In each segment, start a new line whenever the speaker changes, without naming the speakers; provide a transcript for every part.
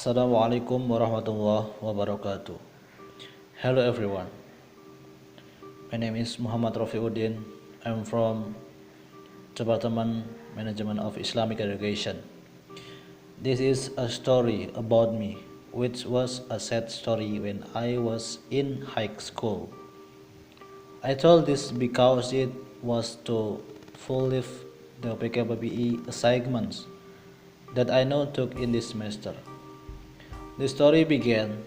Assalamualaikum warahmatullahi wabarakatuh. Hello everyone. My name is Muhammad Rafiuddin. I'm from Department Management of Islamic Education. This is a story about me, which was a sad story when I was in high school. I told this because it was to fulfill the PKPBI assignments that I now took in this semester. The story began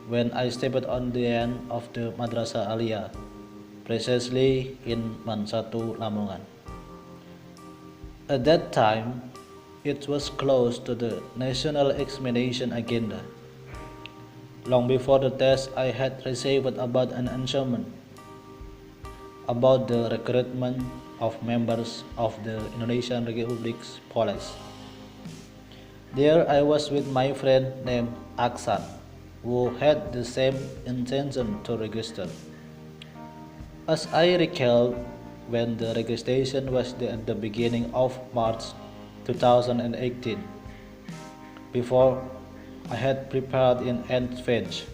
when I stepped on the end of the Madrasah Aliyah, precisely in Mansatu, Lamongan. At that time, it was close to the national examination agenda. Long before the test, I had received about an announcement about the recruitment of members of the Indonesian Republic's police. There I was with my friend named Aksan, who had the same intention to register. As I recall, when the registration was at the beginning of March 2018, before I had prepared in advance,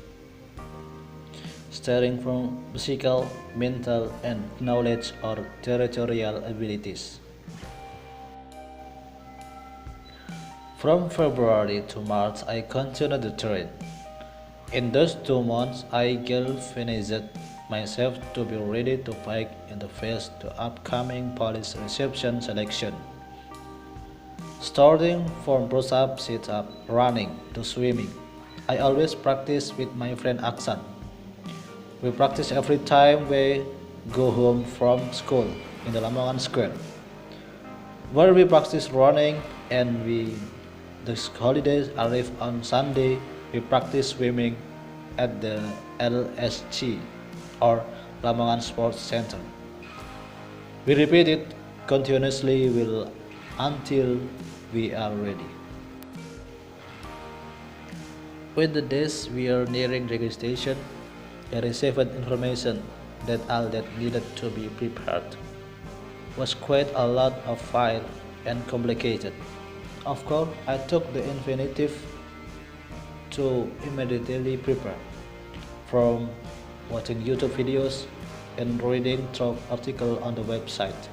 starting from physical, mental, and knowledge or territorial abilities. From February to March, I continued the train. In those 2 months, I galvanized myself to be ready to fight in the face the upcoming police reception selection. Starting from push-up, sit-up, running to swimming, I always practice with my friend Aksan. We practice every time we go home from school in the Lamongan Square, where we practice running, and the holidays arrive on Sunday, we practice swimming at the LSC or Lamongan Sports Center. We repeat it continuously until we are ready. When the days we are nearing registration, I received information that all that needed to be prepared was quite a lot of file and complicated. Of course, I took the infinitive to immediately prepare, from watching YouTube videos and reading through articles on the website.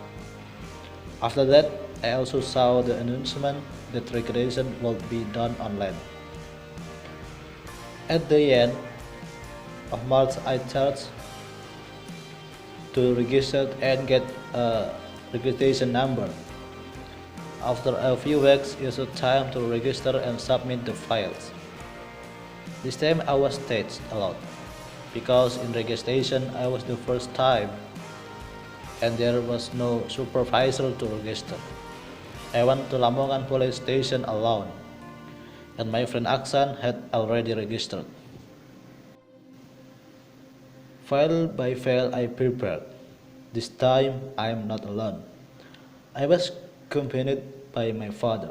After that, I also saw the announcement that registration would be done online. At the end of March, I charged to register and get a registration number. After a few weeks, it was time to register and submit the files. This time I was staged a lot, because in registration I was the first time and there was no supervisor to register. I went to Lamongan police station alone, and my friend Aksan had already registered. File by file I prepared. This time I am not alone. I was accompanied by my father.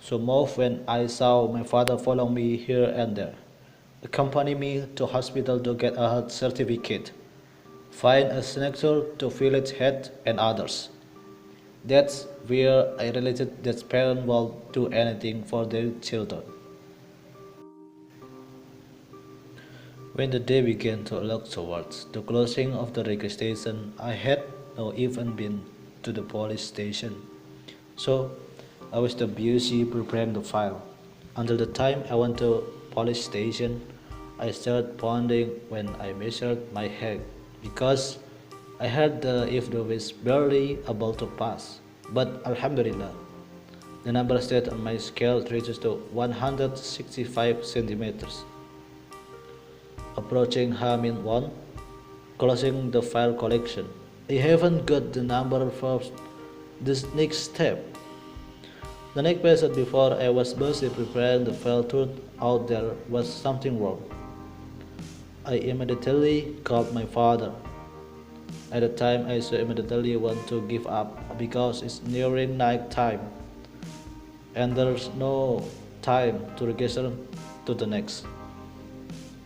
So moved when I saw my father follow me here and there, accompany me to hospital to get a health certificate, find a signature to village head and others. That's where I realized that parents will do anything for their children. When the day began to look towards the closing of the registration, I had not even been to the police station. So I was too busy preparing the file. Until the time I went to police station, I started pounding when I measured my head, because I heard the if was barely able to pass. But Alhamdulillah, the number set on my scale reaches to 165 centimeters. Approaching Hamin 1, closing the file collection. I haven't got the number for this next step. The next passage before I was busy preparing the file turned out there was something wrong. I immediately called my father. At the time I so immediately want to give up, because it's nearing night time and there's no time to register to the next.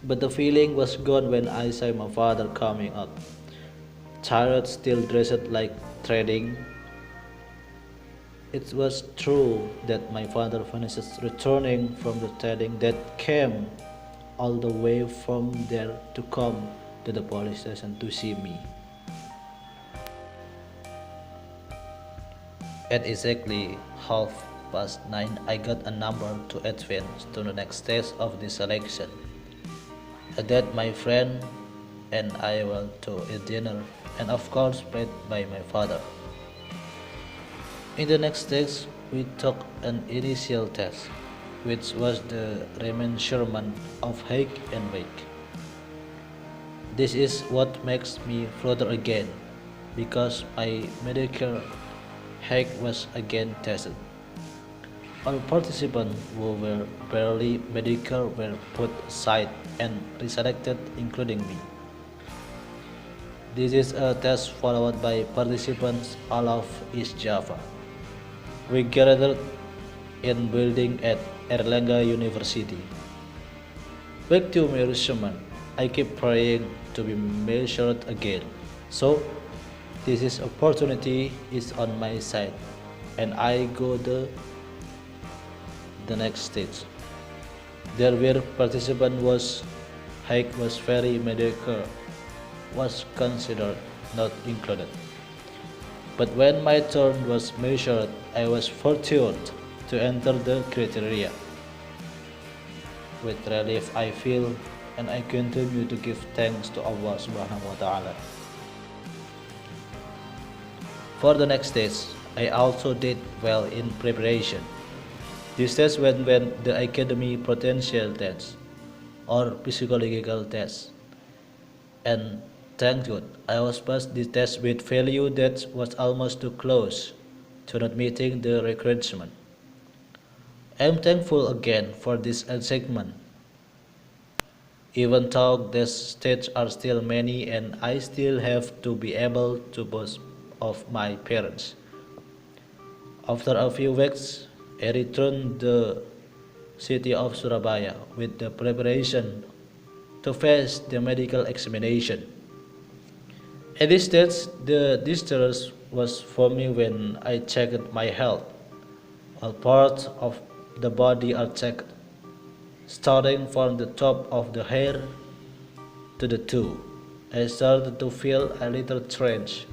But the feeling was gone when I saw my father coming out, tired, still dressed like trading It was true that my father finished returning from the trading that came all the way from there to come to the police station to see me. At exactly 9:30, I got a number to advance to the next stage of the selection. That my friend and I went to a dinner, and of course paid by my father. In the next stage, we took an initial test, which was the remeasurement of height and weight. This is what makes me further again, because my medical height was again tested. All participants who were barely medical were put aside and reselected, including me. This is a test followed by participants all of East Java. We gathered in building at Erlangga University. Back to my resume, I keep praying to be measured again. So, this is opportunity is on my side, and I go the next stage. There were participant was height was very mediocre, was considered not included. But when my turn was measured, I was fortunate to enter the criteria. With relief I feel, and I continue to give thanks to Allah Subhanahu wa Ta'ala. For the next stage, I also did well in preparation. This test went when the academy potential test or psychological test, and thank God I was passed the test with value that was almost too close to not meeting the requirement. I am thankful again for this achievement, even though the stages are still many and I still have to be able to boast of my parents. After a few weeks, I returned to the city of Surabaya with the preparation to face the medical examination. At this stage, the distress was for me when I checked my health. All parts of the body are checked, starting from the top of the hair to the toe. I started to feel a little strange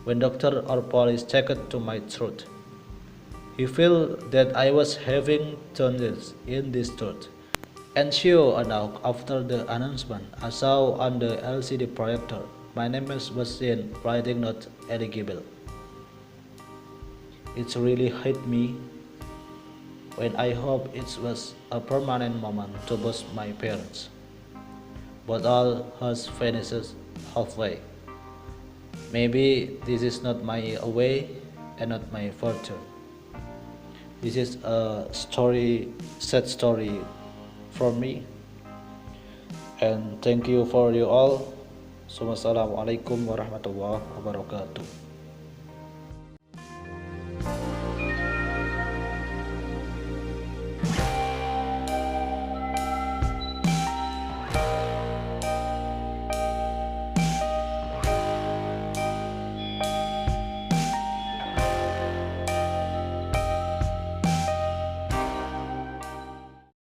when Dr. or police checked to my throat. He felt that I was having tonsils in this throat. And sure enough, after the announcement, I saw on the LCD projector my name was seen writing not eligible. It really hit me when I hope it was a permanent moment to boast my parents. But all has finished halfway. Maybe this is not my way and not my fortune. This is a sad story for me. And thank you for you all. Wassalamualaikum warahmatullahi wabarakatuh.